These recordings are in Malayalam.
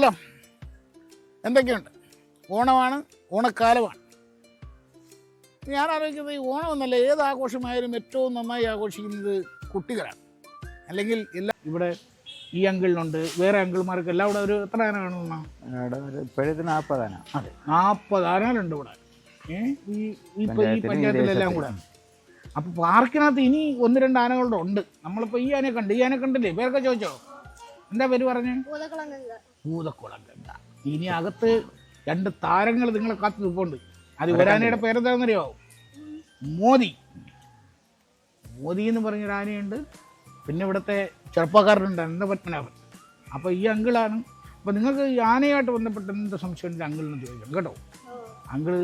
കാലം എന്തൊക്കെയുണ്ട്? ഓണമാണ്, ഓണക്കാലമാണ്. ഞാൻ ആലോചിക്കുന്നത് ഈ ഓണമെന്നല്ല, ഏത് ആഘോഷമായാലും ഏറ്റവും നന്നായി ആഘോഷിക്കുന്നത് കുട്ടികളാണ്. അല്ലെങ്കിൽ എല്ലാം ഇവിടെ ഈ അങ്കിളിനുണ്ട്, വേറെ അങ്കിൾമാർക്ക് എല്ലാം ഇവിടെ ഒരു എത്ര ആന കാണുന്ന ഇപ്പോഴത്തെ 40 ആന. അതെ, 40 ആനകളുണ്ട് ഇവിടെ. ഈ പഞ്ചായത്തിലെല്ലാം കൂടെ. അപ്പോൾ പാർക്കിനകത്ത് ഇനി 1-2 ആനകളുടെ ഉണ്ട്. നമ്മളിപ്പോൾ ഈ ആനയെ കണ്ടില്ലേ? പേരൊക്കെ ചോദിച്ചോ? എന്താ പേര് പറഞ്ഞേ? ഭൂതക്കുളം ഗംഗ. ഇനി അകത്ത് 2 താരങ്ങൾ നിങ്ങളെ കാത്തു നിൽപ്പുണ്ട്. അത് ഒരാനയുടെ പേരെന്താണെന്നറിയോ? മോദി എന്ന് പറഞ്ഞൊരു ആനയുണ്ട്. പിന്നെ ഇവിടുത്തെ ചെറുപ്പക്കാരനുണ്ട് അനന്തപത്മനാഭൻ. അപ്പോൾ ഈ അങ്കിളാണ്. അപ്പോൾ നിങ്ങൾക്ക് ഈ ആനയായിട്ട് ബന്ധപ്പെട്ട് എന്ത് സംശയം അങ്കിളിന് ചോദിക്കണം കേട്ടോ. അങ്കിള്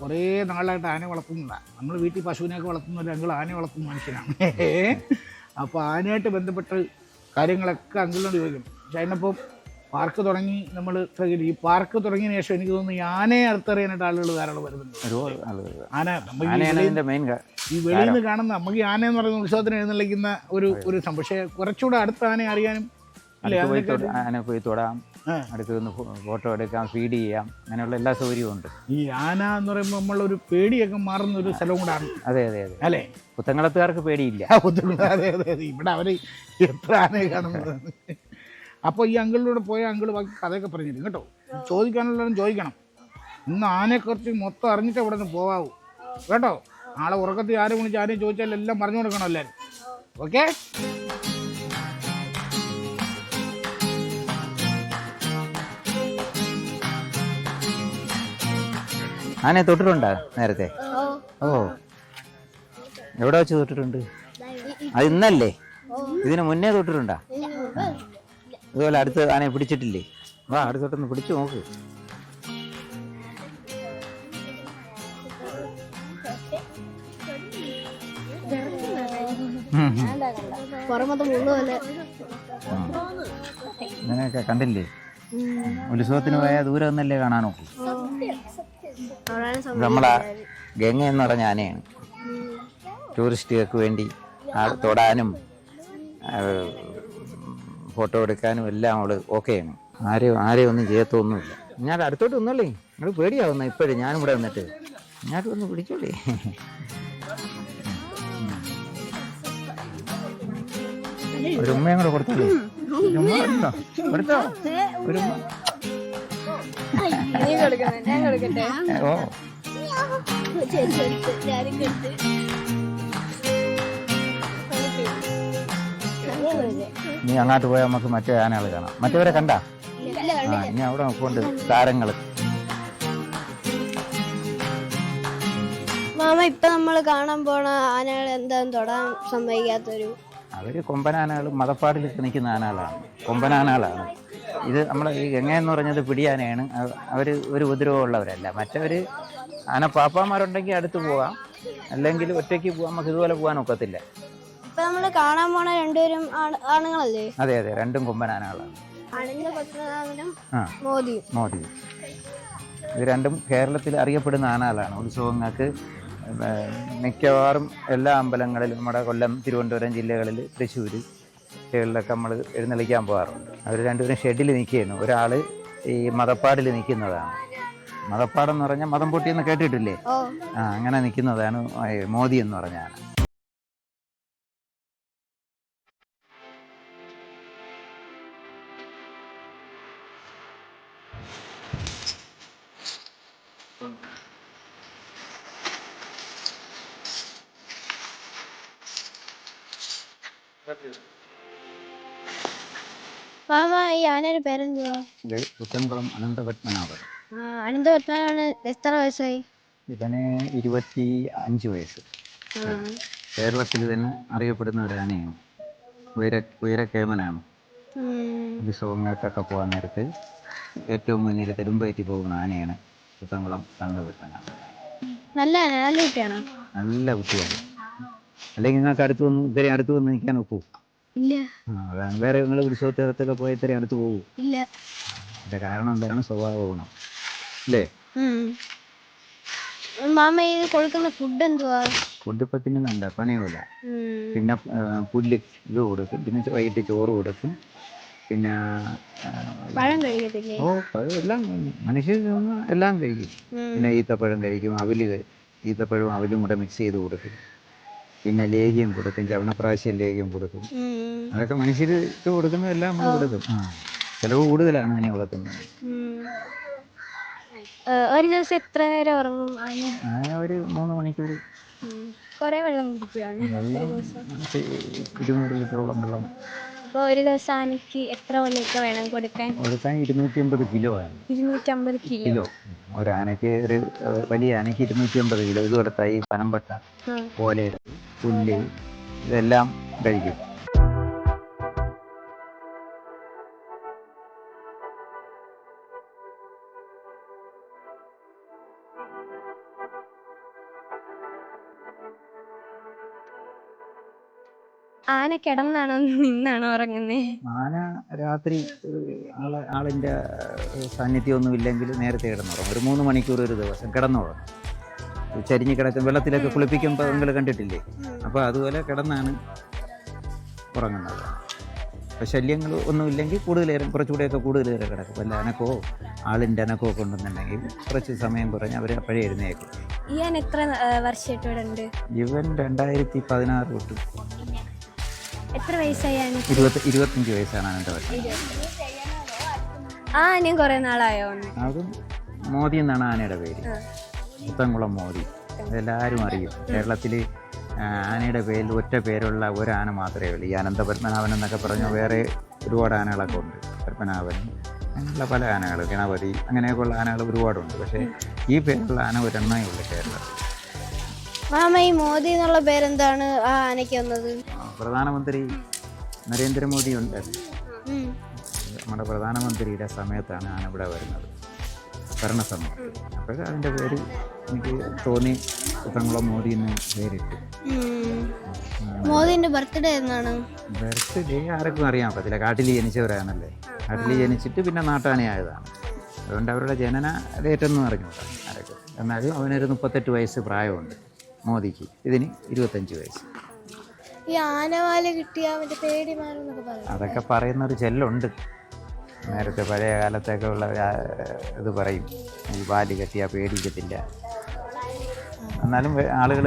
കുറേ നാളായിട്ട് ആന വളർത്തുന്നതാണ്. നമ്മൾ വീട്ടിൽ പശുവിനെയൊക്കെ വളർത്തുന്ന ഒരു അങ്കിൾ ആന വളർത്തുന്ന മനുഷ്യനാണ്. അപ്പോൾ ആനയായിട്ട് ബന്ധപ്പെട്ട് കാര്യങ്ങളൊക്കെ അങ്കിളിനോട് ചോദിക്കണം. പക്ഷേ അതിനപ്പം പാർക്ക് തുടങ്ങി നമ്മൾ ഈ പാർക്ക് തുടങ്ങിയതിന് ശേഷം എനിക്ക് തോന്നുന്നു ഈ ആനയെ അടുത്തറിയാനായിട്ട് ആളുകൾ ധാരാളം വരുന്നുണ്ട്. ആന ഈ വെളിയിൽ നിന്ന് കാണുന്ന നമുക്ക് ഈ ആന എന്ന് പറയുന്ന ഉത്സവത്തിന് എഴുന്നള്ളിക്കുന്ന ഒരു സംഭവം. പക്ഷേ കുറച്ചുകൂടെ അടുത്ത ആനയെ അറിയാനും ആന പോയി തൊടാം, അടുത്ത് നിന്ന് ഫോട്ടോ എടുക്കാം, ഫീഡ് ചെയ്യാം, അങ്ങനെയുള്ള എല്ലാ സൗകര്യവും ഉണ്ട്. ഈ ആന എന്ന് പറയുമ്പോൾ നമ്മളൊരു പേടിയൊക്കെ മാറുന്ന ഒരു സ്ഥലവും കൂടാണ്. അതെ അല്ലേ? പുത്തങ്കളത്തുകാർക്ക് പേടിയില്ല. അതെ. ഇവിടെ അവർ എത്ര ആനയെ കാണുന്നത്. അപ്പോൾ ഈ അങ്കിളിലൂടെ പോയ അങ്കിൾ ബാക്കി കഥയൊക്കെ പറഞ്ഞിരും കേട്ടോ. ചോദിക്കാനുള്ളതും ചോദിക്കണം. ഇന്ന് ആനയെക്കുറിച്ച് മൊത്തം അറിഞ്ഞിട്ട് ഇവിടെ നിന്ന് പോകാവൂ കേട്ടോ. നാളെ ഉറക്കത്തിൽ ആരും വിളിച്ച് ആരെയും ചോദിച്ചാൽ എല്ലാം പറഞ്ഞു കൊടുക്കണം എല്ലാവരും. ഓക്കെ? ആനയെ തൊട്ടിട്ടുണ്ടോ നേരത്തെ? ഓ, എവിടെ വെച്ച് തൊട്ടിട്ടുണ്ട്? അത് ഇന്നല്ലേ? ഇതിന് മുന്നേ തൊട്ടിട്ടുണ്ടോ? ഇതുപോലെ അടുത്ത് ആനയെ പിടിച്ചിട്ടില്ലേ? വാ, അടുത്തോട്ടൊന്ന് പിടിച്ചു നോക്ക്. ഇങ്ങനെയൊക്കെ കണ്ടില്ലേ? ഉത്സവത്തിന് പോയാൽ ദൂരെ ഒന്നല്ലേ കാണാൻ നോക്കൂ. നമ്മളെ ഗംഗ എന്ന് പറഞ്ഞ ആനയാണ്. ടൂറിസ്റ്റുകൾക്ക് വേണ്ടി തൊടാനും ഫോട്ടോ എടുക്കാനും എല്ലാം അവള് ഓക്കെയാണ്. ആരെയും ഒന്നും ചെയ്യത്തൊന്നുമില്ല. ഞാൻ അടുത്തോട്ട് ഒന്നല്ലേ, നിങ്ങൾ പേടിയാവുന്ന ഇപ്പോഴും ഞാനും ഇവിടെ വന്നിട്ട് ഞാനും ഒന്ന് പിടിച്ചോളേ. ഒരു ഉമ്മയും കൂടെ കൊടുത്തോളൂ. കൊടുത്തോ ഒരു ഉമ്മ. ഓ, നീ അങ്ങോട്ട് പോയാൽ നമുക്ക് മറ്റേ ആനകൾ കാണാം. മറ്റവരെ കണ്ടാ? ഇനി അവിടെ നോക്കുന്നുണ്ട് താരങ്ങൾ. മാമ, ഇപ്പൊ നമ്മൾ കാണാൻ പോണ ആനകൾ എന്താ തൊടാൻ സമ്മതിക്കാത്തൊരു? അവര് കൊമ്പനാനകൾ, മതപ്പാടിൽ നിൽക്കുന്ന ആനകളാണ്, കൊമ്പനാനകളാണ്. ഇത് നമ്മളെ ഈ ഗംഗ എന്ന് പറഞ്ഞത് പിടിയാനയാണ്. അവർ ഒരു ഉപദ്രവമുള്ളവരല്ല. മറ്റവർ ആന പാപ്പാമാരുണ്ടെങ്കിൽ അടുത്ത് പോകാം, അല്ലെങ്കിൽ ഒറ്റയ്ക്ക് പോകാം. നമുക്ക് ഇതുപോലെ പോകാൻ ഒക്കത്തില്ല. ഇപ്പൊ നമ്മള് കാണാൻ പോണ രണ്ടുപേരും ആണുങ്ങളല്ലേ? അതെ, രണ്ടും കൊമ്പനാനകളാണ്. മോദി ഇത് രണ്ടും കേരളത്തിൽ അറിയപ്പെടുന്ന ആനകളാണ്. ഉത്സവങ്ങൾക്ക് മിക്കവാറും എല്ലാ അമ്പലങ്ങളിലും, നമ്മുടെ കൊല്ലം, തിരുവനന്തപുരം ജില്ലകളിൽ, തൃശ്ശൂർ ജില്ലകളിലൊക്കെ നമ്മൾ എഴുന്നള്ളിക്കാൻ പോകാറുണ്ട്. അവർ രണ്ടുപേരും ഷെഡിൽ നിൽക്കുകയാണ്. ഒരാൾ ഈ മതപ്പാടിൽ നിൽക്കുന്നതാണ്. മതപ്പാടെന്ന് പറഞ്ഞാൽ മതം പൊട്ടിയെന്ന് കേട്ടിട്ടില്ലേ? അങ്ങനെ നിൽക്കുന്നതാണ് മോദി എന്ന് പറഞ്ഞ ആന. മാമ, ഈ ആനയുടെ പേരെന്തുവാ? പുത്തൻകുളം അനന്തപത്മനാഭൻ. അനന്തപത്മനാഭന് എത്ര വയസ്സായി? ഇവന് 25 വയസ്സ്. കേരളത്തിൽ തന്നെ അറിയപ്പെടുന്ന ഒരു ആനയാണ്. ഉയരക്കേമനാണ്. ഉത്സവങ്ങൾക്കൊക്കെ പോകാൻ നേരത്ത് ഏറ്റവും മുന്നിൽ തെരുമ്പേറ്റി പോകുന്ന ആനയാണ് പുത്തൻകുളം അനന്തപത്മനാഭൻ. നല്ല കുട്ടിയാണോ? നല്ല കുട്ടിയാണ്. അല്ലെങ്കിൽ നിങ്ങൾക്ക് ഇത്രയും അടുത്ത് വന്ന് നിൽക്കാൻ ഒക്കൂ? ഇല്ല. വേറെ നിങ്ങൾ ഉത്സവത്തിനകത്തൊക്കെ പോയി ഇത്രയും അടുത്ത് പോകും? ഇല്ല. അതിന്റെ കാരണം എന്താണ്? സ്വഭാവ ഗുണം അല്ലേ? മാമ, ഇത് കൊടുക്കുന്ന ഫുഡ് എന്തുവാ? ഫുഡ് ഇപ്പൊ പണിയൊന്നുമില്ല. പിന്നെ പുല്ല് ഇത് കൊടുക്കും. പിന്നെ വൈകിട്ട് ചോറ് കൊടുക്കും. പിന്നെ പഴം കഴിക്കത്തില്ലേ? എല്ലാം മനുഷ്യർ എല്ലാം കഴിക്കും. പിന്നെ ഈത്തപ്പഴം കഴിക്കും, ഈത്തപ്പഴവും അവലും കൂടെ മിക്സ് ചെയ്ത് കൊടുക്കും. പിന്നെ ലേഹ്യം കൊടുക്കും, ചവണപ്രാശം ലേഹ്യം കൊടുക്കും. അതൊക്കെ മനുഷ്യർക്ക് കൊടുക്കുന്നതെല്ലാം നമ്മൾ കൊടുക്കും. ചിലവ് കൂടുതലാണ് അതിനെ വളർത്തുന്നത്. ഒരു ദിവസം എത്ര നേരം ഉറങ്ങും? അങ്ങനെ ഒരു 3 മണിക്കൂർ. കൊറേ വെള്ളം കുടിക്കുകയാണ്. 200 ലിറ്ററോളം വെള്ളം. അപ്പോൾ ഒരു ദിവസം ആനയ്ക്ക് എത്ര മണിയൊക്കെ വേണം കൊടുക്കാൻ? 250 കിലോ ആണ്. 250 കിലോ. ഒരാനയ്ക്ക് വലിയ ആനയ്ക്ക് 250 കിലോ. ഇത് കൊടുത്താൽ ഈ പനമ്പട്ട പോലെ പുല്ല് ഇതെല്ലാം കഴിക്കും. ആന കിടന്നാണോ നിന്നാണോ ഉറങ്ങുന്നേ? ആന രാത്രി ആളിൻ്റെ സാന്നിധ്യമൊന്നും ഇല്ലെങ്കിൽ നേരത്തെ കിടന്നുറങ്ങും. ഒരു 3 മണിക്കൂർ ഒരു ദിവസം കിടന്നുറങ്ങും. ചരിഞ്ഞ് കിടക്കും, വെള്ളത്തിലൊക്കെ കുളിപ്പിക്കുമ്പോൾ നിങ്ങൾ കണ്ടിട്ടില്ലേ? അപ്പോൾ അതുപോലെ കിടന്നാണ് ഉറങ്ങുന്നത്. അപ്പോൾ ശല്യങ്ങൾ ഒന്നും ഇല്ലെങ്കിൽ കുറച്ചുകൂടെയൊക്കെ കൂടുതൽ നേരം കിടക്കും. വല്ല അനക്കോ ആളിൻ്റെ അനക്കോ കൊണ്ടുവന്നുണ്ടെങ്കിൽ കുറച്ച് സമയം കുറഞ്ഞ് അവർ അപ്പോഴേ എഴുന്നേക്കും. ഈ ആന എത്ര വർഷമായിട്ട് ഇവിടെ ഉണ്ട്? ഇവൻ 2016 തൊട്ട്. എത്ര വയസ്സായി? 25 വയസ്സാണ് എൻ്റെ വർഷം. ആനയും കുറെ നാളായോ? അതും മോദി എന്നാണ് ആനയുടെ പേര്, പുത്തൻകുളം മോദി. അതെല്ലാവരും അറിയും. കേരളത്തിൽ ആനയുടെ പേരിൽ ഒറ്റ പേരുള്ള ഒരു ആന മാത്രമേ ഉള്ളൂ. ഈ അനന്തപത്മനാഭൻ എന്നൊക്കെ പറഞ്ഞ വേറെ ഒരുപാട് ആനകളൊക്കെ ഉണ്ട്. പത്മനാഭൻ അങ്ങനെയുള്ള പല ആനകൾ, ഗണപതി അങ്ങനെയൊക്കെയുള്ള ആനകൾ ഒരുപാടുണ്ട്. പക്ഷേ ഈ പേരുള്ള ആന ഒരെണ്ണമേ ഉള്ളൂ കേരളത്തിൽ. മാമ, ഈ മോദി എന്നുള്ള പേരെന്താണ് ആ ആനയ്ക്ക് വന്നത്? പ്രധാനമന്ത്രി നരേന്ദ്രമോദി ഉണ്ട്. നമ്മുടെ പ്രധാനമന്ത്രിയുടെ സമയത്താണ് ആന ഇവിടെ വരുന്നത്, ഭരണസമയത്ത്. അപ്പോൾ അതിൻ്റെ പേര് എനിക്ക് തോന്നി പുത്തൻകുളം മോദി എന്ന് പേരിട്ടു. മോദിന്റെ ബർത്ത്ഡേ എന്നാണ്? ബർത്ത്ഡേ ആർക്കും അറിയാൻ പറ്റില്ല. കാട്ടിൽ ജനിച്ചവരാണല്ലേ. കാട്ടിൽ ജനിച്ചിട്ട് പിന്നെ നാട്ടാനയായതാണ്. അതുകൊണ്ട് അവരുടെ ജനന ഡേറ്റൊന്നും അറിഞ്ഞൂടാ ആരൊക്കെ. എന്നാലും അവനൊരു 38 വയസ്സ് പ്രായമുണ്ട് മോദിക്ക്. ഇതിന് 25 വയസ്സ്. ഈ ആനവാല് കിട്ടിയ മറ്റേ പേടി മാറുന്നൊക്കെ പറയും. അതൊക്കെ പറയുന്നൊരു ചെല്ലുണ്ട്. നേരത്തെ പഴയ കാലത്തൊക്കെ ഉള്ള ഇത് പറയും, ഈ വാല് കെട്ടിയാൽ പേടിക്കത്തില്ല. എന്നാലും ആളുകൾ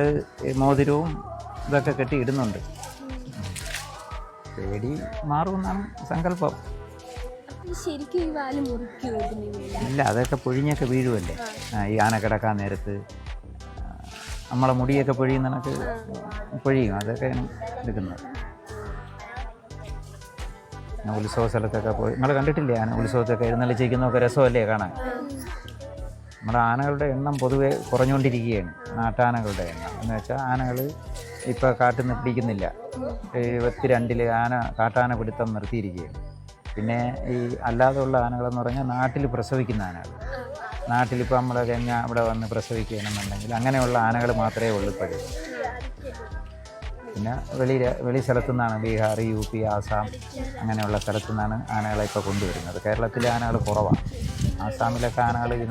മോതിരവും ഇതൊക്കെ കെട്ടി ഇടുന്നുണ്ട്. പേടി മാറുമെന്നാണ് സങ്കല്പം. ശരിക്കും ഈ വാല് മുറിക്കുന്നില്ല? ഇല്ല, അതൊക്കെ പൊഴിഞ്ഞൊക്കെ വീഴുമല്ലേ. ഈ ആന കിടക്കാൻ നേരത്ത് നമ്മളെ മുടിയൊക്കെ പൊഴിയുന്നതൊക്കെ പൊഴിയും. അതൊക്കെയാണ് എടുക്കുന്നത്. ഉത്സവ സ്ഥലത്തൊക്കെ പോയി നിങ്ങൾ കണ്ടിട്ടില്ലേ? ആന ഉത്സവത്തൊക്കെ എഴുന്നള്ളിച്ചിരിക്കുന്നതൊക്കെ രസമല്ലേ കാണാൻ? നമ്മുടെ ആനകളുടെ എണ്ണം പൊതുവെ കുറഞ്ഞുകൊണ്ടിരിക്കുകയാണ്. നാട്ടാനകളുടെ എണ്ണം എന്ന് വെച്ചാൽ ആനകൾ ഇപ്പോൾ കാട്ടിൽ നിന്ന് പിടിക്കുന്നില്ല. 72 കാട്ടാന പിടുത്തം നിർത്തിയിരിക്കുകയാണ്. പിന്നെ ഈ അല്ലാതെയുള്ള ആനകളെന്ന് പറഞ്ഞാൽ നാട്ടിൽ പ്രസവിക്കുന്ന ആനകൾ. നാട്ടിലിപ്പോൾ നമ്മളെ കഞ്ഞ ഇവിടെ വന്ന് പ്രസവിക്കുകയാണെന്നുണ്ടെങ്കിൽ അങ്ങനെയുള്ള ആനകൾ മാത്രമേ ഉള്ളൂ ഇപ്പോഴും. പിന്നെ വെളി സ്ഥലത്തു നിന്നാണ് ബീഹാർ, UP, ആസാം അങ്ങനെയുള്ള സ്ഥലത്തു നിന്നാണ് ആനകളെ ഇപ്പോൾ കൊണ്ടുവരുന്നത്. കേരളത്തിലെ ആനകൾ കുറവാണ്. ആസാമിലൊക്കെ ആനകൾ ഈ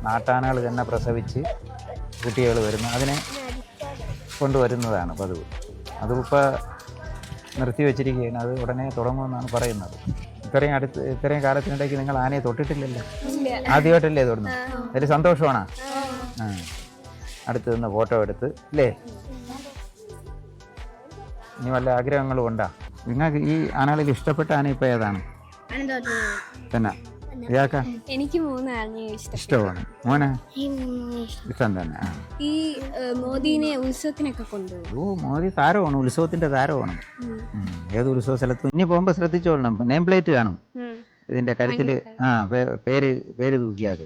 നാട്ടാനകൾ തന്നെ പ്രസവിച്ച് കുട്ടികൾ വരുന്നു, അതിനെ കൊണ്ടുവരുന്നതാണ് പതിവ്. അതിപ്പോൾ നിർത്തി വെച്ചിരിക്കുകയാണ്. അത് ഉടനെ തുടങ്ങുമെന്നാണ് പറയുന്നത്. ഇത്രയും കാലത്തിനിടയ്ക്ക് നിങ്ങൾ ആനയെ തൊട്ടിട്ടില്ലല്ലോ, ആദ്യമായിട്ടല്ലേ തൊടുന്നു? അതിൽ സന്തോഷമാണ്. അടുത്ത് നിന്ന് ഫോട്ടോ എടുത്ത് അല്ലേ? ഇനി വല്ല ആഗ്രഹങ്ങളും ഉണ്ടാ നിങ്ങൾക്ക്? ഈ ആനകളിൽ ഇഷ്ടപ്പെട്ട ആന ഇപ്പം ഏതാണ്? തന്നെ ഇയാൾക്കാ? എനിക്ക് 3 ആനയെ ഇഷ്ടമാണ്. മോനെ ഇഷ്ടം തന്നെ. ഈ മോദിനെ ഉത്സവത്തിനൊക്കെ കൊണ്ടുപോകും. മോദി താരമാണ്, ഉത്സവത്തിന്റെ താരമാണ്. ഏത് ഉത്സവ സ്ഥലത്തും ഇനി പോകുമ്പോൾ ശ്രദ്ധിച്ചോളണം. നെയിം പ്ലേറ്റ് കാണും ഇതിന്റെ കരുത്തിൽ. പേര് തൂക്കിയാൽ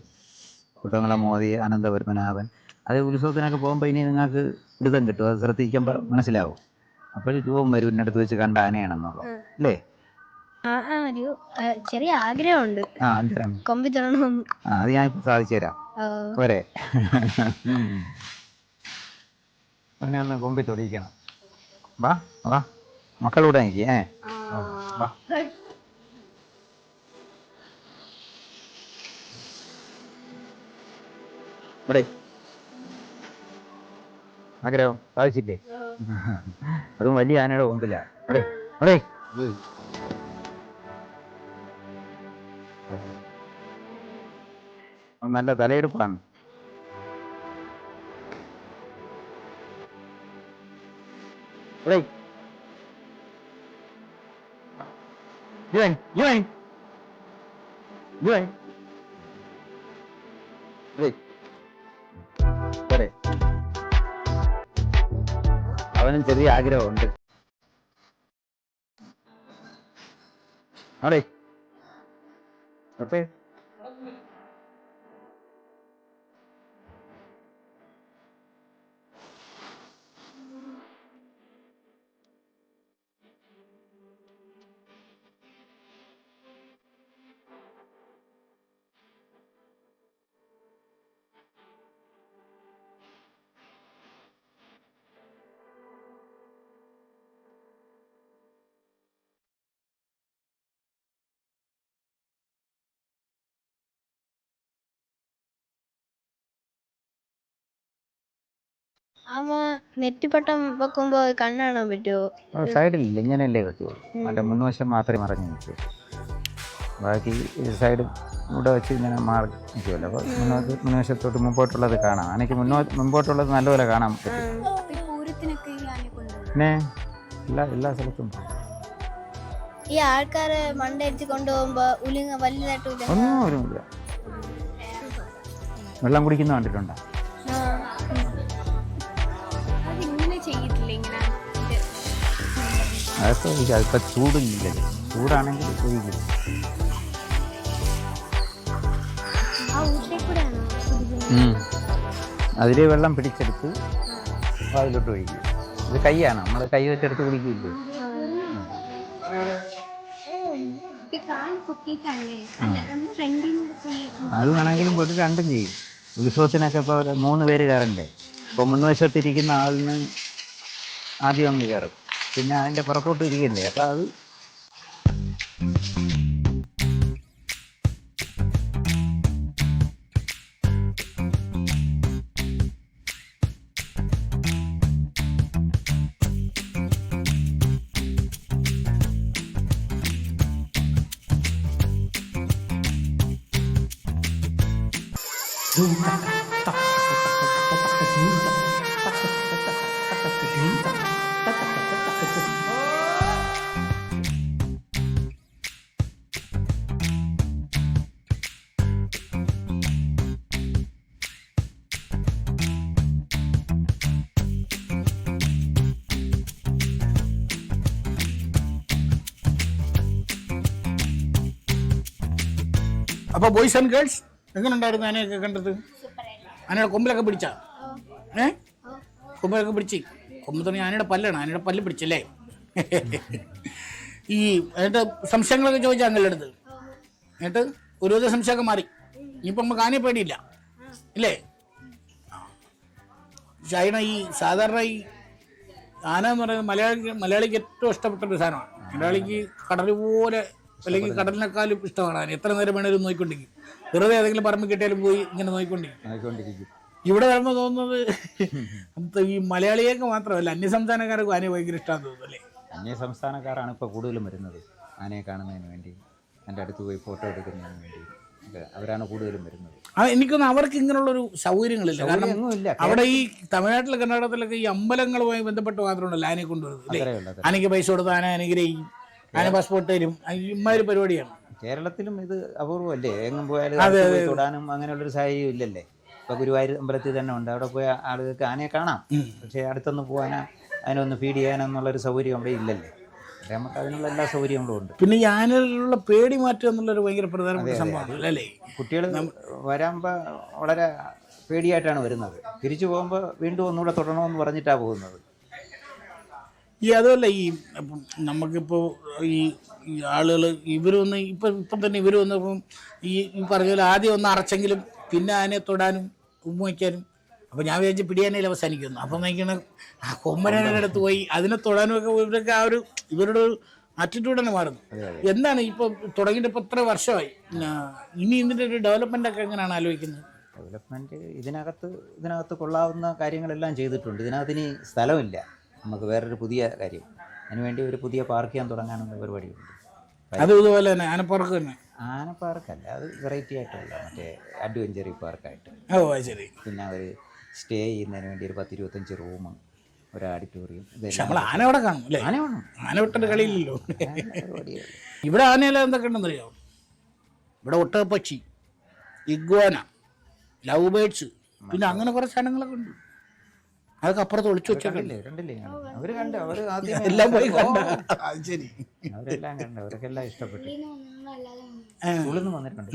കുട്ടംകുളം മോദി, അനന്തപത്മനാഭൻ. അത് ഉത്സവത്തിനൊക്കെ പോകുമ്പോൾ ഇനി നിങ്ങൾക്ക് പിടുത്തം കിട്ടും. അത് ശ്രദ്ധിക്കുമ്പോൾ മനസ്സിലാവും. അപ്പോൾ രൂപം വരും ഇന്നടുത്ത് വെച്ച് കണ്ട ആനയാണെന്നുള്ളത് അല്ലേ? ഒരു ചെറിയ ആഗ്രഹമുണ്ട്, കൊമ്പി തരണം. അത് ഞാൻ ഇപ്പൊ സാധിച്ചു തരാം. പോരെ? അങ്ങനെ ഒന്ന് കൊമ്പി തൊടിയിക്കണം. വാ വാ മക്കളൂടെ എനിക്ക്. വാ. ഇവിടെ ആഗ്രഹം സാധിച്ചില്ലേ? അതും വലിയ ആനയുടെ കൊമ്പില്ല. അവിടെ നല്ല തലയെടുപ്പാണ്. അവനും ചെറിയ ആഗ്രഹമുണ്ട്. അവിടെ അപ്പേ അമ്മ നെറ്റിപ്പട്ടം വെക്കുമ്പോ കണ്ണ് കാണാൻ പറ്റുമോ? സൈഡിലില്ല, ഇങ്ങനെയല്ലേ വെക്കുള്ളൂ. മറ്റേ മുൻവശം മാത്രമേ മറഞ്ഞു നിൽക്കൂ. ബാക്കി സൈഡ് ഇവിടെ വെച്ച് ഇങ്ങനെ മാറി നിൽക്കുമല്ലോ. അപ്പോൾ മുൻവശത്തോട്ട് മുമ്പോട്ടുള്ളത് കാണാം. എനിക്ക് മുമ്പോട്ടുള്ളത് നല്ലപോലെ കാണാൻ പറ്റും. പിന്നെ എല്ലാ സ്ഥലത്തും ഈ ആൾക്കാരെ മണ്ടടിച്ച് കൊണ്ടുപോകുമ്പോ വലുതായിട്ട് ഒന്നും ഒരുമില്ല. വെള്ളം കുടിക്കുന്ന കണ്ടിട്ടുണ്ടോ? അതൊക്കെ ഒഴിക്കും. അതിപ്പോൾ ചൂടില്ലല്ലോ. ചൂടാണെങ്കിൽ ഒഴിക്കും. അതിൽ വെള്ളം പിടിച്ചെടുത്ത് അതിലോട്ട് ഒഴിക്കും. ഇത് കൈയാണ്, നമ്മൾ കൈ വെച്ചെടുത്ത് കുടിക്കില്ലേ. അത് വേണമെങ്കിലും പോയിട്ട് രണ്ടും ചെയ്യും. ഉത്സവത്തിനൊക്കെ ഇപ്പോൾ 3 പേര് കയറണ്ടേ. ഇപ്പോൾ മുൻവശത്തിരിക്കുന്ന ആളിന് ആദ്യം അങ്ങ് കയറും, പിന്നെ അതിൻ്റെ പുറത്തോട്ട് ഇരിക്കണ്ടേ. അപ്പം അത് അപ്പോൾ ബോയ്സ് ആൻഡ് ഗേൾസ് എങ്ങനെ ഉണ്ടായിരുന്നു ആനയൊക്കെ കണ്ടത്? ആനയുടെ കൊമ്പിലൊക്കെ പിടിച്ചാ? കൊമ്പിലൊക്കെ പിടിച്ച് കൊമ്പ് തന്നെ ആനയുടെ പല്ലാണ്. ആനയുടെ പല്ല് പിടിച്ചല്ലേ? ഈ എന്നിട്ട് സംശയങ്ങളൊക്കെ ചോദിച്ചാൽ അങ്ങളുടെ അടുത്ത്. എന്നിട്ട് ഒരു സംശയമൊക്കെ മാറി. ഇനിയിപ്പോൾ നമുക്ക് ആനയെ പേടിയില്ല ഇല്ലേ? ചൈന ഈ സാധാരണ ഈ ആന എന്ന് പറയുന്നത് മലയാളിക്ക് ഏറ്റവും ഇഷ്ടപ്പെട്ടൊരു സാധനമാണ്. മലയാളിക്ക് കടൽ പോലെ അല്ലെങ്കിൽ കടലിനെക്കാളും ഇഷ്ടമാണ് ആന. എത്ര നേരം വേണേലും നോക്കിക്കൊണ്ടിരിക്കും. വെറുതെ ഏതെങ്കിലും പറമ്പ് കിട്ടിയാലും പോയി ഇങ്ങനെ നോക്കിക്കൊണ്ടിരിക്കും. ഇവിടെ വരുമ്പോൾ തോന്നുന്നത് ഈ മലയാളിയൊക്കെ മാത്രമല്ല, അന്യസംസ്ഥാനക്കാർക്ക് ആനയെ ഭയങ്കര ഇഷ്ടമാണെന്ന് തോന്നുന്നു അല്ലേ? അന്യസംസ്ഥാനക്കാരാണ് ഇപ്പോൾ കൂടുതലും വരുന്നത് ആനയെ കാണുന്നതിന് വേണ്ടി, എൻ്റെ അടുത്ത് പോയി ഫോട്ടോ എടുക്കുന്നതിന് വേണ്ടി. അവരാണ് കൂടുതലും വരുന്നത്. എനിക്കൊന്നും അവർക്ക് ഇങ്ങനെയുള്ളൊരു സൗകര്യങ്ങളില്ല. കാരണം അവിടെ ഈ തമിഴ്നാട്ടിലെ കർണാടകത്തിലൊക്കെ ഈ അമ്പലങ്ങളുമായി ബന്ധപ്പെട്ട് മാത്രമുണ്ടല്ലോ ആനയെ കൊണ്ടുവരുന്നത്. ആനയ്ക്ക് പൈസ കൊടുത്ത് ആന അനുഗ്രഹിക്കും, ആന പാസ്പോർട്ട് തരും, ഇമ്മാതിരി പരിപാടിയാണ്. കേരളത്തിലും ഇത് അപൂർവമല്ലേ? എങ്ങും പോയാലും തൊടാനും അങ്ങനെയുള്ളൊരു സാഹചര്യം ഇല്ലല്ലേ. ഇപ്പോൾ ഗുരുവായൂർ അമ്പലത്തിൽ തന്നെ ഉണ്ട്. അവിടെ പോയ ആളുകൾക്ക് ആനയെ കാണാം, പക്ഷേ അടുത്തൊന്ന് പോകാനോ അതിനൊന്ന് ഫീഡ് ചെയ്യാനെന്നുള്ളൊരു സൗകര്യം അവിടെ ഇല്ലല്ലേ. നമുക്ക് അതിനുള്ള എല്ലാ സൗകര്യങ്ങളും ഉണ്ട്. പിന്നെ ഈ ആനയിലുള്ള പേടി മാറ്റുക എന്നുള്ളൊരു ഭയങ്കര പ്രധാനപ്പെട്ട സംഭവമാണ് അല്ലേ? കുട്ടികൾ വരുമ്പോൾ വളരെ പേടിയായിട്ടാണ് വരുന്നത്. തിരിച്ചു പോകുമ്പോൾ വീണ്ടും ഒന്നുകൂടെ തൊടണമെന്ന് പറഞ്ഞിട്ടാണ് പോകുന്നത്. ഈ അതുമല്ല, ഈ നമുക്കിപ്പോൾ ഈ ആളുകൾ ഇവരൊന്ന് ഇപ്പം തന്നെ ഇവർ വന്നപ്പം ഈ പറഞ്ഞ പോലെ ആദ്യം ഒന്ന് അറച്ചെങ്കിലും പിന്നെ ആനയെ തൊടാനും ഉമ്മ വയ്ക്കാനും. അപ്പോൾ ഞാൻ വിചാരിച്ച് പിടിയാനയിൽ അവസാനിക്കുന്നു. അപ്പം നോക്കണം ആ കൊമ്പനാനയുടെ അടുത്ത് പോയി അതിനെ തൊടാനും ഒക്കെ ഇവരൊക്കെ ആ ഒരു ഇവരുടെ ഒരു ആറ്റിറ്റ്യൂഡ് തന്നെ മാറുന്നു. എന്താണ് ഇപ്പോൾ തുടങ്ങിയിട്ട് ഇപ്പോൾ ഇത്ര വർഷമായി, ഇനി ഇതിൻ്റെ ഒരു ഡെവലപ്മെൻ്റ് ഒക്കെ എങ്ങനെയാണ് ആലോചിക്കുന്നത്? ഡെവലപ്മെൻറ്റ് ഇതിനകത്ത് കൊള്ളാവുന്ന കാര്യങ്ങളെല്ലാം ചെയ്തിട്ടുണ്ട്. ഇതിനകത്ത് ഇനി സ്ഥലമില്ല. നമുക്ക് വേറൊരു പുതിയ കാര്യം അതിനുവേണ്ടി ഒരു പുതിയ പാർക്ക് ചെയ്യാൻ തുടങ്ങാനുള്ള പരിപാടിയുണ്ട്. അതുപോലെ തന്നെ ആനപ്പാർക്ക് തന്നെ ആന പാർക്കല്ല, അത് വെറൈറ്റി ആയിട്ടുള്ള മറ്റേ അഡ്വഞ്ചറി പാർക്കായിട്ട്. ഓ ശരി. പിന്നെ അവർ സ്റ്റേ ചെയ്യുന്നതിന് വേണ്ടി ഒരു 10-25 റൂം, ഒരു ഓഡിറ്റോറിയം. പക്ഷെ നമ്മൾ ആന അവിടെ കാണും അല്ലേ? ആന വേണം, ആന വിട്ടിട്ട് കളിയില്ലല്ലോ. പരിപാടികൾ. ഇവിടെ ആനയെല്ലാം എന്തൊക്കെ ഉണ്ടെന്ന് അറിയാമോ? ഇവിടെ ഒട്ടകപ്പക്ഷി, ഇഗ്വാന, ലവ് ബേഡ്സ്, പിന്നെ അങ്ങനെ കുറേ സാധനങ്ങളൊക്കെ ഉണ്ട്. അതൊക്കെ അപ്പുറത്ത് ഒളിച്ചു വെച്ചൊക്കെ കണ്ടില്ലേ അവര് കണ്ട്, അവർ ആദ്യം എല്ലാം പോയി കണ്ട. ശരി, അവരെല്ലാം കണ്ട്, അവർക്കെല്ലാം ഇഷ്ടപ്പെട്ടു. സ്കൂളിൽ നിന്ന് വന്നിട്ടുണ്ട്,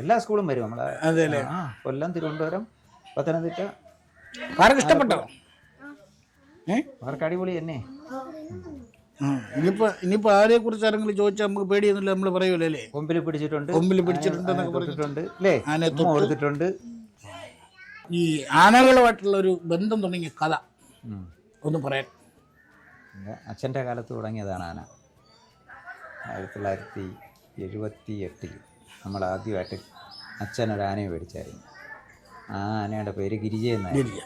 എല്ലാ സ്കൂളും വരും നമ്മളെ. അതെല്ലേ? കൊല്ലം, തിരുവനന്തപുരം, പത്തനംതിട്ട. ആർക്ക് ഇഷ്ടപ്പെട്ടോ? അവർക്ക് അടിപൊളി തന്നെ. ഇനിയിപ്പോ ആരെ കുറിച്ച് ആരെങ്കിലും ചോദിച്ചാൽ നമുക്ക് പേടിയൊന്നുമില്ല, നമ്മൾ പറയുമല്ലോ അല്ലേ? കൊമ്പിൽ പിടിച്ചിട്ടുണ്ട്, കൊമ്പിൽ പിടിച്ചിട്ടുണ്ടെന്നൊക്കെ പറഞ്ഞിട്ടുണ്ട് അല്ലേ? ആന കൊടുത്തിട്ടുണ്ട്. ഈ ആനകളുമായിട്ടുള്ള ഒരു ബന്ധം തുടങ്ങിയ കഥ ഒന്ന് പറയാൻ. അച്ഛൻ്റെ കാലത്ത് തുടങ്ങിയതാണ് ആന. 1978 നമ്മൾ ആദ്യമായിട്ട് അച്ഛനൊരു ആനയെ മേടിച്ചായിരുന്നു. ആ ആനയുടെ പേര് ഗിരിജ എന്നായിരുന്നു.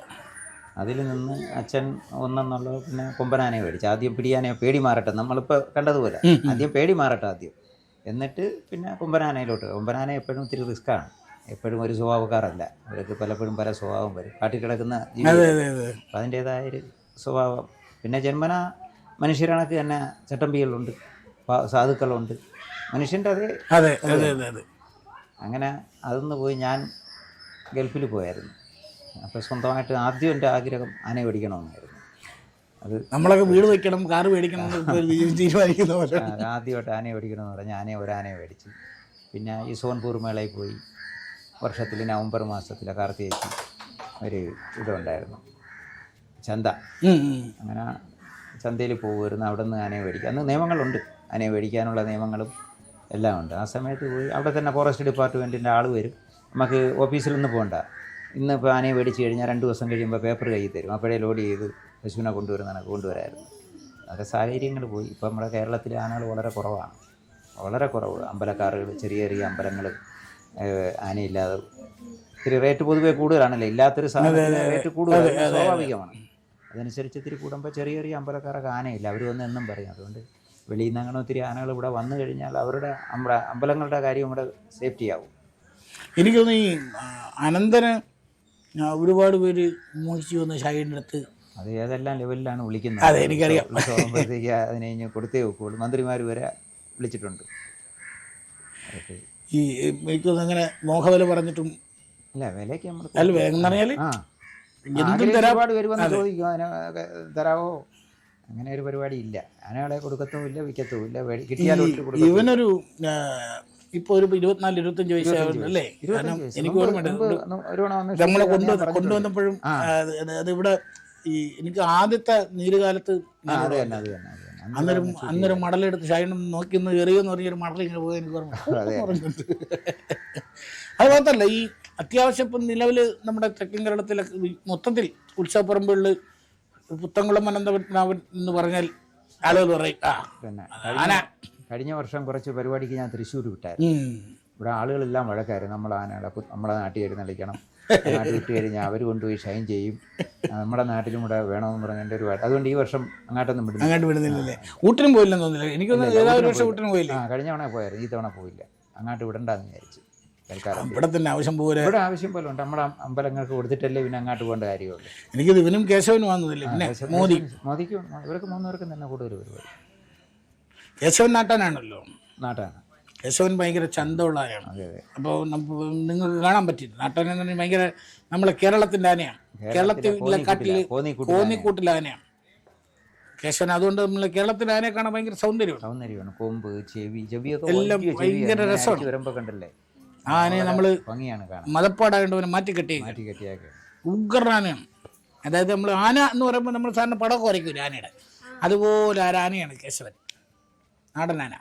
അതിൽ നിന്ന് അച്ഛൻ ഒന്നെന്നുള്ളത് പിന്നെ കൊമ്പനാനയെ മേടിച്ചു. ആദ്യം പിടിയാനയെ പേടി മാറട്ടെ, നമ്മളിപ്പോൾ കണ്ടതുപോലെ ആദ്യം പേടി മാറട്ടെ ആദ്യം, എന്നിട്ട് പിന്നെ കൊമ്പനാനയിലോട്ട്. കൊമ്പനാന എപ്പോഴും ഇത്തിരി റിസ്ക്കാണ്, എപ്പോഴും ഒരു സ്വഭാവക്കാരല്ല. അവർക്ക് പലപ്പോഴും പല സ്വഭാവം വരും, കാട്ടിൽ കിടക്കുന്ന ജീവി. അപ്പം അതിൻ്റേതായൊരു സ്വഭാവം. പിന്നെ ജന്മന മനുഷ്യരണക്ക് തന്നെ ചട്ടമ്പികളുണ്ട്, സാധുക്കളുണ്ട്, മനുഷ്യൻ്റെ അതേ. അതെ അതെ അതെ. അങ്ങനെ അതൊന്ന് പോയി ഞാൻ ഗൾഫിൽ പോയായിരുന്നു. അപ്പോൾ സ്വന്തമായിട്ട് ആദ്യം എൻ്റെ ആഗ്രഹം ആനയെ മേടിക്കണമെന്നായിരുന്നു. അത് നമ്മളൊക്കെ വീട് വയ്ക്കണം, കാറ് മേടിക്കണം തീരുമാനിക്കുന്നവർ ആദ്യമായിട്ട് ആനയെ മേടിക്കണമെന്ന് പറഞ്ഞാൽ ഒരാനയെ മേടിച്ചു. പിന്നെ ഈ സോൻപൂർ മേളയിൽ പോയി. വർഷത്തിൽ നവംബർ മാസത്തിലെ കാർത്തികയ്ക്ക് ഒരു ഇതുണ്ടായിരുന്നു, ചന്ത. അങ്ങനെ ചന്തയിൽ പോകുമായിരുന്നു. അവിടെ നിന്ന് ആനയെ മേടിക്കുക. അന്ന് നിയമങ്ങളുണ്ട്, ആനയെ മേടിക്കാനുള്ള നിയമങ്ങളും എല്ലാം ഉണ്ട്. ആ സമയത്ത് പോയി അവിടെ തന്നെ ഫോറസ്റ്റ് ഡിപ്പാർട്ട്മെൻറ്റിൻ്റെ ആൾ വരും. നമുക്ക് ഓഫീസിൽ നിന്ന് പോകണ്ട, ഇന്നിപ്പോൾ ആനയെ മേടിച്ച് കഴിഞ്ഞാൽ 2 ദിവസം കഴിയുമ്പോൾ പേപ്പർ കയ്യിൽ തരും. അപ്പോഴേ ലോഡ് ചെയ്ത് പശുവിനെ കൊണ്ടുവരുന്നതൊക്കെ കൊണ്ടുവരായിരുന്നു. അതൊക്കെ സാഹചര്യങ്ങൾ പോയി. ഇപ്പോൾ നമ്മുടെ കേരളത്തിലെ ആനകൾ വളരെ കുറവാണ്, വളരെ കുറവ്. അമ്പലക്കാറുകൾ, ചെറിയ ചെറിയ അമ്പലങ്ങൾ ആനയില്ലാതെ. ഇത്തിരി റേറ്റ് പൊതുവേ കൂടുതലാണല്ലോ, ഇല്ലാത്തൊരു സാധനത്തിന് റേറ്റ് കൂടുതൽ സ്വാഭാവികമാണ്. അതനുസരിച്ച് ഇത്തിരി കൂടുമ്പോൾ ചെറിയ ചെറിയ അമ്പലക്കാരൊക്കെ ആനയില്ല, അവർ വന്ന് എന്നും പറയും. അതുകൊണ്ട് വെളിയിൽ നിന്ന് അങ്ങനെ ഒത്തിരി ആനകൾ ഇവിടെ വന്നു കഴിഞ്ഞാൽ അവരുടെ അമ്പലങ്ങളുടെ കാര്യം ഇവിടെ സേഫ്റ്റി ആവും. എനിക്ക് തോന്നുന്നു ഈ അനന്തന് ഒരുപാട് പേര് മോഹിച്ചു വന്ന ഷാഹിൻ്റെ അടുത്ത്. അത് ഏതെല്ലാം ലെവലിലാണ് വിളിക്കുന്നത്. അതെ, എനിക്കറിയാം. ഉത്സവത്തേക്ക് അതിനെ കഴിഞ്ഞ് കൊടുത്തേ വെക്കുള്ളൂ. മന്ത്രിമാർ വരെ വിളിച്ചിട്ടുണ്ട്. ഈ എനിക്കൊന്നും അങ്ങനെ മോഹവില പറഞ്ഞിട്ടും ഇല്ല, വിലയ്ക്ക് നമ്മൾ അല്ല വേഗം പറഞ്ഞാൽ ഒരുപാട് പേര് വന്ന് ചോദിക്കും അതിനെ തരാവോ. അങ്ങനെ ഒരു പരിപാടി ഇല്ല. ആനകളെ കൊടുക്കത്തും ഇല്ല, വിൽക്കത്തും ഇല്ല. കിട്ടിയാലും ഇവനൊരു ഇപ്പോൾ ഒരു 24-25 വയസ്സായല്ലേ? എനിക്ക് ഓർമ്മയുണ്ട് നമ്മളെ കൊണ്ടുവന്നപ്പോഴും അതിവിടെ ഈ എനിക്ക് ആദ്യത്തെ നീരുകാലത്ത് അന്നൊരു മടലെടുത്ത് ഷൈനും നോക്കി ഒന്ന് എറിയെന്ന് പറഞ്ഞൊരു മടൽ ഇങ്ങനെ പോയി എനിക്ക് ഓർമ്മയുണ്ട്. അത് മാത്രമല്ല, ഈ അത്യാവശ്യം ഇപ്പം നിലവിൽ നമ്മുടെ തെക്കൻ കേരളത്തിലെ മൊത്തത്തിൽ ഉത്സവപ്പറമ്പുകളിൽ പുത്തൻകുളം അനന്തപത്മനാഭൻ എന്ന് പറഞ്ഞാൽ ആളുകൾ പറയും ആന. കഴിഞ്ഞ വർഷം കുറച്ച് പരിപാടിക്ക് ഞാൻ തൃശ്ശൂർ വിട്ടായിരുന്നു. ഇവിടെ ആളുകളെല്ലാം വഴക്കായിരുന്നു. നമ്മളെ നാട്ടിൽ എഴുന്നള്ളിക്കണം, നാട്ടിൽ വിട്ട് കഴിഞ്ഞാൽ അവർ കൊണ്ടുപോയി ഷൈൻ ചെയ്യും, നമ്മുടെ നാട്ടിലും കൂടെ വേണമെന്ന് പറഞ്ഞതിൻ്റെ ഒരു. അതുകൊണ്ട് ഈ വർഷം അങ്ങോട്ടൊന്നും വിടുന്നില്ല. ഊട്ടിനും പോയില്ലെന്ന് തോന്നില്ല. എനിക്കൊന്നും ഊട്ടിനും പോയില്ല. കഴിഞ്ഞ തവണ പോയായിരുന്നു, ഈ തവണ പോയില്ല. അങ്ങോട്ട് വിടണ്ടെന്ന് വിചാരിച്ചു. ഇവിടെ തന്നെ ആവശ്യം പോലെ ഇവിടെ ആവശ്യം പോലെ ഉണ്ട്. നമ്മുടെ അമ്പലങ്ങൾക്ക് കൊടുത്തിട്ടല്ലേ പിന്നെ അങ്ങോട്ട് പോകേണ്ട കാര്യമുള്ളൂ. എനിക്കിത് ഇവനും കേശവനും വന്നതില്ല. പിന്നെ മോദിക്ക് ഇവർക്ക് 3 പേർക്കും തന്നെ കൂടുതൽ പരിപാടി. കേശവൻ നാട്ടാനാണല്ലോ. നാട്ടാണ്. കേശവൻ ഭയങ്കര ചന്തമുള്ള ആനയാണ്. അപ്പോൾ നിങ്ങൾക്ക് കാണാൻ പറ്റില്ല. നാട്ടാന എന്ന് പറഞ്ഞാൽ ഭയങ്കര നമ്മളെ കേരളത്തിൻ്റെ ആനയാണ്. കേരളത്തിലെ കാട്ടിൽ കോന്നിക്കൂട്ടിലെ ആനയാണ് കേശവൻ. അതുകൊണ്ട് നമ്മളെ കേരളത്തിലെ ആനയെ കാണാൻ ഭയങ്കര സൗന്ദര്യമാണ്. കൊമ്പ്, ചെവിയൊക്കെ എല്ലാം ഭയങ്കര രസമാണ്. വരുമ്പോൾ കണ്ടല്ലേ ആ ആനയെ നമ്മൾ മതപ്പാടായതുകൊണ്ട് മാറ്റി കെട്ടിയാക്കി ഉഗ്രനാനയാണ്. അതായത് നമ്മൾ ആന എന്ന് പറയുമ്പോൾ നമ്മൾ സാറിന് പടമൊക്കെ വരയ്ക്കും ആനയുടെ. അതുപോലെ ആനയാണ് കേശവൻ, നാടനാന.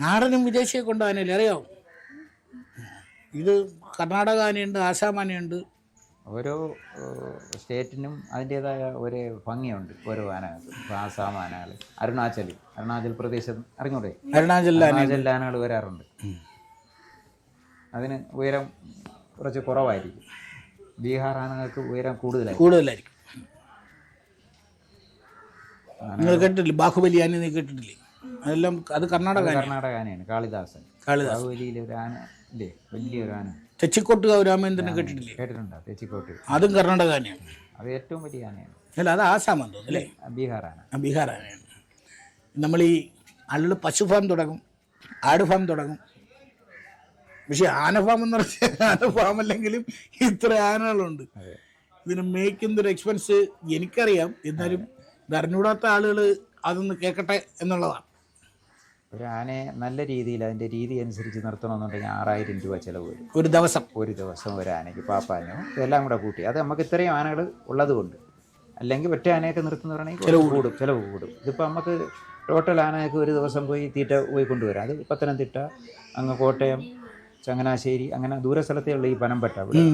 നാടനും വിദേശിയെ കൊണ്ട് ആനയില്ല, അറിയാവും. ഇത് കർണാടക ആനയുണ്ട്, ആസാം ആനയുണ്ട്. ഓരോ സ്റ്റേറ്റിനും അതിൻ്റേതായ ഒരു ഭംഗിയുണ്ട് ഓരോ ആനകൾക്ക്. ഇപ്പോൾ ആസാം ആനകൾ, അരുണാചൽ പ്രദേശം അറിഞ്ഞൂടെ? അരുണാചൽ ആനകൾ വരാറുണ്ട്. അതിന് ഉയരം കുറച്ച് കുറവായിരിക്കും. ബീഹാർ ആനകൾക്ക് ഉയരം കൂടുതലായിരിക്കും. നിങ്ങൾ കേട്ടിട്ടില്ലേ ബാഹുബലി ആന? നീ കേട്ടിട്ടില്ലേ? അതെല്ലാം അത് കർണാടക കർണാടക ആനയാണ്. കാളിദാസൻ. ബാഹുബലിയിലെ ഒരു ആന ഇല്ലേ, വലിയൊരു ആന. തെച്ചിക്കോട്ടുകാവ് രാമേന്ദ്രനെ കേട്ടിട്ടില്ലേ? കേട്ടിട്ടുണ്ടോ? തെച്ചിക്കോട്ട്. അതും കർണാടക ആനയാണ്. അത് ഏറ്റവും വലിയ ആനയാണ്. അല്ല, അത് ആസാമെന്ന് തോന്നുന്നു അല്ലേ? ബീഹാർ ആന. ബീഹാർ ആനയാണ്. നമ്മൾ ഈ ആളുകൾ പശു ഫാം തുടങ്ങും, ആട് ഫാം തുടങ്ങും. പക്ഷെ ആന ഫാം എന്ന് പറഞ്ഞാൽ ആന ഫാം അല്ലെങ്കിലും ഇത്ര ആനകളുണ്ട്. ഇതിന് മേയ്ക്കുന്നൊരു എക്സ്പെൻസ് എനിക്കറിയാം. എന്നാലും ഇത് അറിഞ്ഞൂടാത്ത ആളുകൾ അതൊന്ന് കേൾക്കട്ടെ എന്നുള്ളതാണ്. ഒരു ആനയെ നല്ല രീതിയിൽ അതിൻ്റെ രീതി അനുസരിച്ച് നിർത്തണമെന്നുണ്ടെങ്കിൽ 6000 രൂപ ചിലവ് വരും ഒരു ദിവസം. ഒരു ദിവസം ഒരു ആനയ്ക്ക്, പാപ്പാനോ ഇതെല്ലാം കൂടെ കൂട്ടി. അത് നമുക്ക് ഇത്രയും ആനകൾ ഉള്ളത് കൊണ്ട്. അല്ലെങ്കിൽ ഒറ്റ ആനയൊക്കെ നിർത്തുന്നവരാണെങ്കിൽ ചിലവ് കൂടും. ഇതിപ്പോൾ നമുക്ക് ടോട്ടൽ ആനയൊക്കെ ഒരു ദിവസം പോയി തീറ്റ പോയി കൊണ്ടുവരാം. അത് പത്തനംതിട്ട, അങ്ങ് കോട്ടയം, ചങ്ങനാശ്ശേരി, അങ്ങനെ ദൂരസ്ഥലത്തേ ഉള്ള ഈ പനമ്പട്ട. ഇവിടെ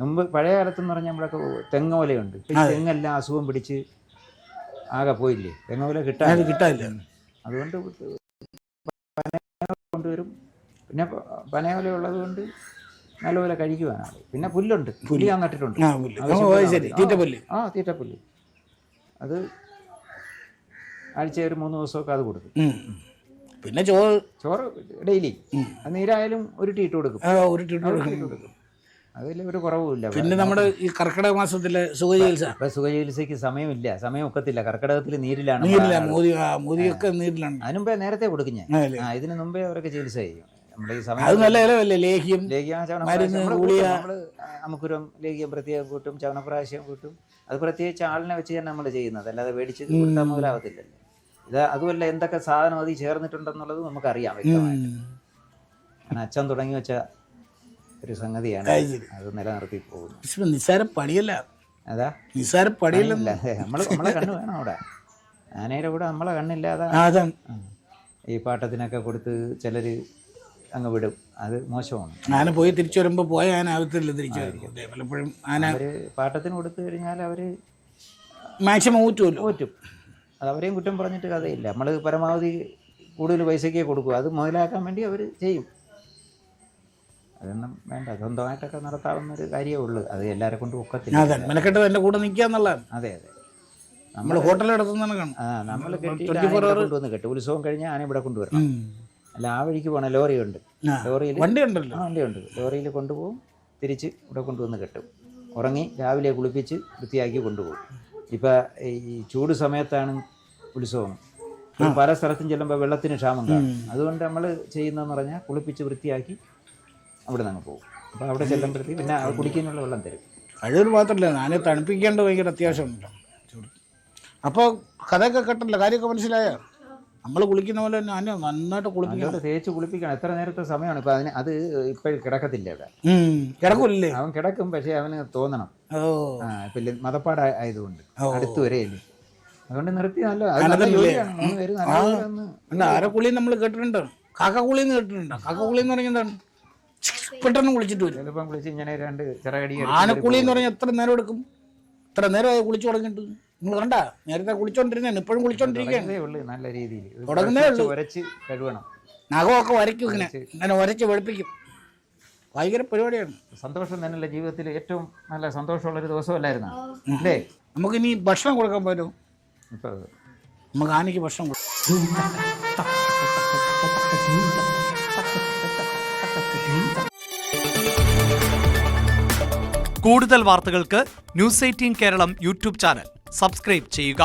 മുമ്പ് പഴയ കാലത്തെന്ന് പറഞ്ഞാൽ നമ്മളൊക്കെ തെങ്ങോലയുണ്ട്. തെങ്ങെല്ലാം അസുഖം പിടിച്ച് ആകെ പോയില്ലേ, തെങ്ങോല കിട്ടാനില്ല. അതുകൊണ്ട് കൊണ്ടുവരും. പിന്നെ പനയോല ഉള്ളത് കൊണ്ട് നല്ലപോലെ കഴിക്കുവാനാണ്. പിന്നെ പുല്ലുണ്ട്, പുല്ല് ഞാൻ നട്ടിട്ടുണ്ട്. തീറ്റപ്പുല്ല്. അത് ആഴ്ച ഒരു 3 ദിവസമൊക്കെ അത് കൊടുക്കും. പിന്നെ ചോറ് ഡെയിലി. അത് നീരായാലും ഒരു ടീട്ട് കൊടുക്കും. അതിൽ ഒരു കുറവുമില്ല. പിന്നെ നമ്മുടെ ഈ കർക്കിടക മാസത്തിലെ സുഖചികിത്സ. ഇപ്പൊ സുഖചികിത്സയ്ക്ക് സമയമില്ല, സമയം ഒക്കത്തില്ല. കർക്കിടകത്തിൽ നീരിലാണ്. മോദിയൊക്കെ നീരിലാണ്. അതിനുമ്പേ നേരത്തെ കൊടുക്കും ഞാൻ. ഇതിന് മുമ്പേ അവരൊക്കെ ചികിത്സ ചെയ്യും. നമ്മുടെ ഈ സമയം അത് നല്ല ഇലവല്ലേ, ലേഹ്യം, നമ്മള് അമുക്കുരം ലേഹ്യം പ്രത്യേകം കൂട്ടും, ചവനപ്രാശം കൂട്ടും. അത് പ്രത്യേകിച്ച് ആളിനെ വെച്ച് തന്നെ നമ്മൾ ചെയ്യുന്നത്, അല്ലാതെ മേടിച്ച് കൊടുത്താൽ മുതലാവത്തില്ലല്ലോ. ഇത് അതുമല്ല, എന്തൊക്കെ സാധനം അതിൽ ചേർന്നിട്ടുണ്ടെന്നുള്ളത് നമുക്കറിയാം വ്യക്തമായിട്ട്. അങ്ങനെ അച്ഛൻ തുടങ്ങി വെച്ച ഒരു സംഗതിയാണ്. അത് നിലനിർത്തി പോകുന്നു. നിസ്സാര പണിയല്ല. അതാ നിസ്സാര പണിയല്ല. നമ്മളെ കണ്ണ് വേണം അവിടെ. ആനയുടെ കൂടെ നമ്മളെ കണ്ണില്ലാതെ ഈ പാട്ടത്തിനൊക്കെ കൊടുത്ത് ചിലർ അങ്ങ് വിടും. അത് മോശമാണ്. ആന പോയി തിരിച്ചു വരുമ്പോൾ പോയ ആന ആവത്തില്ല തിരിച്ചു. പലപ്പോഴും ആന പാട്ടത്തിന് കൊടുത്തു കഴിഞ്ഞാൽ അവർ മാക്സിമം ഊറ്റും. അത് അവരെയും കുറ്റം പറഞ്ഞിട്ട് കഥയില്ല. നമ്മൾ പരമാവധി കൂടുതൽ പൈസയ്ക്കേ കൊടുക്കും. അത് മുതലാക്കാൻ വേണ്ടി അവർ ചെയ്യും. അതൊന്നും വേണ്ട, സ്വന്തമായിട്ടൊക്കെ നടത്താവുന്നൊരു കാര്യമേ ഉള്ളൂ. അത് എല്ലാവരെ കൊണ്ടും ഒക്കത്തില്ല. മെനക്കെട്ട് എൻ്റെ കൂടെ നിൽക്കുക എന്നുള്ളതാണ്. അതെ. നമ്മൾ ഹോട്ടൽ നടത്തുന്നതാണ് കാണും. നമ്മൾ കൊണ്ടുവന്ന് കെട്ടും. ഉത്സവം കഴിഞ്ഞാൽ ആന ഇവിടെ കൊണ്ടുവരണം. അല്ല, ആ വഴിക്ക് പോകണം. ലോറിയുണ്ട്. ലോറിയിൽ വണ്ടിയുണ്ട്. ലോറിയിൽ കൊണ്ടുപോകും, തിരിച്ച് ഇവിടെ കൊണ്ടുവന്ന് കെട്ടും. ഉറങ്ങി രാവിലെ കുളിപ്പിച്ച് വൃത്തിയാക്കി കൊണ്ടുപോകും. ഇപ്പം ഈ ചൂട് സമയത്താണ് ഉത്സവം. പല സ്ഥലത്തും ചെല്ലുമ്പോൾ വെള്ളത്തിന് ക്ഷാമം കാണും. അതുകൊണ്ട് നമ്മൾ ചെയ്യുന്നതെന്ന് പറഞ്ഞാൽ കുളിപ്പിച്ച് വൃത്തിയാക്കി അവിടെ നിന്ന് പോകും. അപ്പോൾ അവിടെ ചെല്ലുമ്പോഴത്തേക്ക് പിന്നെ കുടിക്കാനുള്ള വെള്ളം തരും. കഴിവ് മാത്രമല്ല, ആനയെ തണുപ്പിക്കേണ്ട ഭയങ്കര അത്യാവശ്യമുണ്ടല്ലോ. അപ്പോൾ കഥയൊക്കെ കേട്ടല്ലോ, കാര്യമൊക്കെ മനസ്സിലായോ? നമ്മൾ കുളിക്കുന്ന പോലെ തന്നെ ആന നന്നായിട്ട് കുളിപ്പിക്കണം, തേച്ച് കുളിപ്പിക്കണം. എത്ര നേരത്തെ സമയമാണ് ഇപ്പം അതിന്. അത് ഇപ്പോഴും കിടക്കത്തില്ല ഇവിടെ. കിടക്കൂല്ലേ? അവൻ കിടക്കും, പക്ഷേ അവന് തോന്നണം. ഇപ്പം മതപ്പാട് ആയതുകൊണ്ട് അടുത്ത് വരെയല്ലേ, അതുകൊണ്ട് നിർത്തി. ആരക്കുളി നമ്മൾ കേട്ടിട്ടുണ്ട്, കാക്കക്കുളി എന്ന് കേട്ടിട്ടുണ്ട്. കാക്കക്കുളി എന്ന് പറഞ്ഞാൽ എന്താണ്? പെട്ടെന്ന് കുളിച്ചിട്ട് വരും. ചിലപ്പം കുളിച്ച് ഇങ്ങനെ 2 ചിറകടി. ആനക്കുളി എന്ന് പറഞ്ഞാൽ എത്ര നേരം എടുക്കും? എത്ര നേരമായി കുളിച്ചു തുടങ്ങിയിട്ട്? നിങ്ങൾ കണ്ട, നേരത്തെ കുളിച്ചോണ്ടിരുന്ന ഇപ്പോഴും കുളിച്ചോണ്ടിരിക്കുകയാണ്. നല്ല രീതിയിൽ തുടങ്ങുന്നേ ഉള്ളൂ. ഉരച്ച് കഴുകണം. നഖമൊക്കെ വരയ്ക്കും, ഇങ്ങനെ ഉരച്ച് വെളുപ്പിക്കും. ഭയങ്കര പരിപാടിയാണ്. സന്തോഷം തന്നെയല്ലേ ജീവിതത്തിൽ ഏറ്റവും നല്ല സന്തോഷമുള്ളൊരു ദിവസമല്ലായിരുന്നു അല്ലേ? നമുക്കിനി ഭക്ഷണം കൊടുക്കാൻ പറ്റും. ഇപ്പം നമുക്ക് ആനയ്ക്ക് ഭക്ഷണം കൊടുക്കും. കൂടുതൽ വാർത്തകൾക്ക് news 18 Keralam YouTube channel subscribe ചെയ്യുക.